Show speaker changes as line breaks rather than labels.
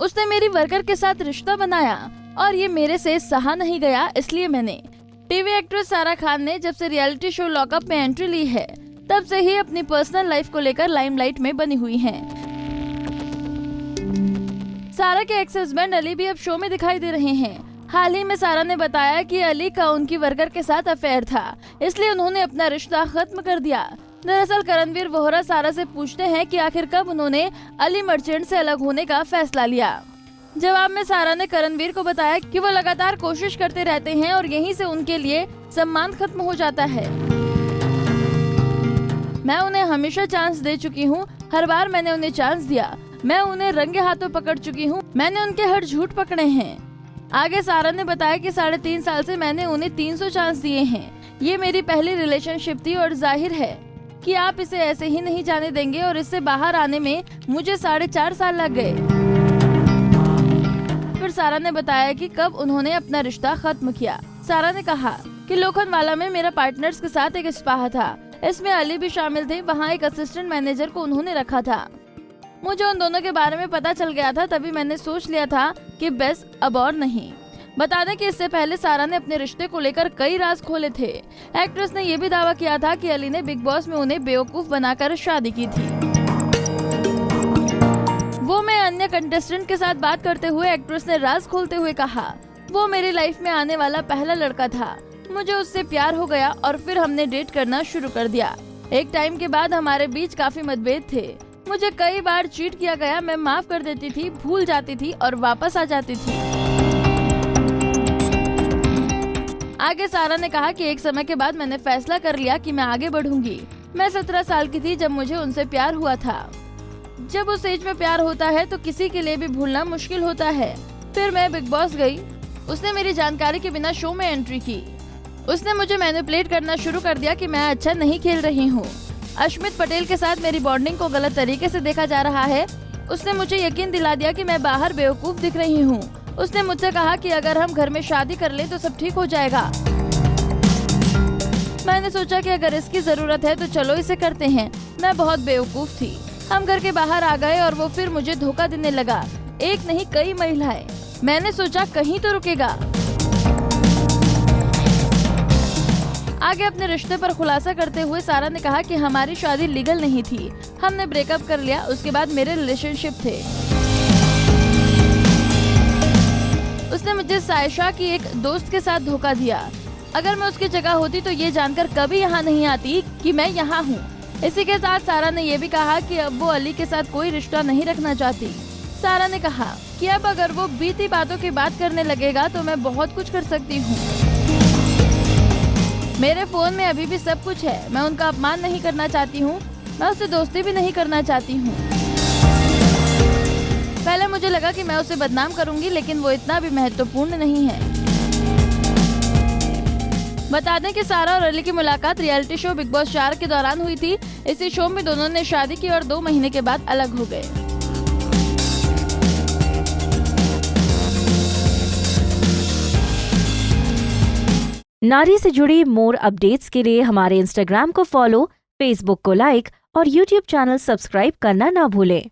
उसने मेरी वर्कर के साथ रिश्ता बनाया और ये मेरे से सहा नहीं गया, इसलिए मैंने। टीवी एक्ट्रेस सारा खान ने जब से रियलिटी शो लॉकअप में एंट्री ली है तब से ही अपनी पर्सनल लाइफ को लेकर लाइमलाइट में बनी हुई हैं। सारा के एक्स हस्बैंड अली भी अब शो में दिखाई दे रहे हैं। हाल ही में सारा ने बताया कि अली का उनकी वर्कर के साथ अफेयर था, इसलिए उन्होंने अपना रिश्ता खत्म कर दिया। दरअसल करणवीर वोहरा सारा से पूछते हैं कि आखिर कब उन्होंने अली मर्चेंट से अलग होने का फैसला लिया। जवाब में सारा ने करणवीर को बताया कि वो लगातार कोशिश करते रहते हैं और यहीं से उनके लिए सम्मान खत्म हो जाता है। मैं उन्हें हमेशा चांस दे चुकी हूँ, हर बार मैंने उन्हें चांस दिया। मैं उन्हें रंगे हाथों पकड़ चुकी हूँ, मैंने उनके हर झूठ पकड़े हैं। आगे सारा ने बताया कि 3.5 साल से मैंने उन्हें 300 चांस दिए हैं। ये मेरी पहली रिलेशनशिप थी और जाहिर है कि आप इसे ऐसे ही नहीं जाने देंगे और इससे बाहर आने में मुझे 4.5 साल लग गए। फिर सारा ने बताया कि कब उन्होंने अपना रिश्ता खत्म किया। सारा ने कहा कि लोखंडवाला में मेरा पार्टनर्स के साथ एक स्पा था, इसमें अली भी शामिल थे। वहाँ एक असिस्टेंट मैनेजर को उन्होंने रखा था। मुझे उन दोनों के बारे में पता चल गया था, तभी मैंने सोच लिया था कि बस अब और नहीं। बता दें कि इससे पहले सारा ने अपने रिश्ते को लेकर कई राज खोले थे। एक्ट्रेस ने यह भी दावा किया था कि अली ने बिग बॉस में उन्हें बेवकूफ बनाकर शादी की थी। वो मैं अन्य कंटेस्टेंट के साथ बात करते हुए एक्ट्रेस ने राज खोलते हुए कहा, वो मेरी लाइफ में आने वाला पहला लड़का था। मुझे उससे प्यार हो गया और फिर हमने डेट करना शुरू कर दिया। एक टाइम के बाद हमारे बीच काफी मतभेद थे। मुझे कई बार चीट किया गया, मैं माफ कर देती थी, भूल जाती थी और वापस आ जाती थी। आगे सारा ने कहा कि एक समय के बाद मैंने फैसला कर लिया कि मैं आगे बढ़ूंगी। मैं 17 साल की थी जब मुझे उनसे प्यार हुआ था। जब उस एज में प्यार होता है तो किसी के लिए भी भूलना मुश्किल होता है। फिर मैं बिग बॉस गई। उसने मेरी जानकारी के बिना शो में एंट्री की। उसने मुझे मैनिपुलेट करना शुरू कर दिया कि मैं अच्छा नहीं खेल रही हूँ। अश्मित पटेल के साथ मेरी बॉन्डिंग को गलत तरीके से देखा जा रहा है। उसने मुझे यकीन दिला दिया कि मैं बाहर बेवकूफ दिख रही हूँ। उसने मुझसे कहा कि अगर हम घर में शादी कर लें तो सब ठीक हो जाएगा। मैंने सोचा कि अगर इसकी जरूरत है तो चलो इसे करते हैं। मैं बहुत बेवकूफ थी। हम घर के बाहर आ गए और वो फिर मुझे धोखा देने लगा। एक नहीं कई महिलाएं। मैंने सोचा कहीं तो रुकेगा। आगे अपने रिश्ते पर खुलासा करते हुए सारा ने कहा कि हमारी शादी लीगल नहीं थी, हमने ब्रेकअप कर लिया। उसके बाद मेरे रिलेशनशिप थे। उसने मुझे सायशा की एक दोस्त के साथ धोखा दिया। अगर मैं उसकी जगह होती तो ये जानकर कभी यहाँ नहीं आती कि मैं यहाँ हूँ। इसी के साथ सारा ने ये भी कहा कि अब वो अली के साथ कोई रिश्ता नहीं रखना चाहती। सारा ने कहा कि अब अगर वो बीती बातों की बात करने लगेगा तो मैं बहुत कुछ कर सकती हूँ। मेरे फोन में अभी भी सब कुछ है। मैं उनका अपमान नहीं करना चाहती हूँ, मैं उससे दोस्ती भी नहीं करना चाहती हूँ। पहले मुझे लगा कि मैं उसे बदनाम करूंगी, लेकिन वो इतना भी महत्वपूर्ण नहीं है। बता दें कि सारा और अली की मुलाकात रियलिटी शो बिग बॉस 4 के दौरान हुई थी। इसी शो में दोनों ने शादी की और 2 महीने के बाद अलग हो गए।
नारी से जुड़ी मोर अपडेट्स के लिए हमारे इंस्टाग्राम को फॉलो, फेसबुक को लाइक और यूट्यूब चैनल सब्सक्राइब करना ना भूलें।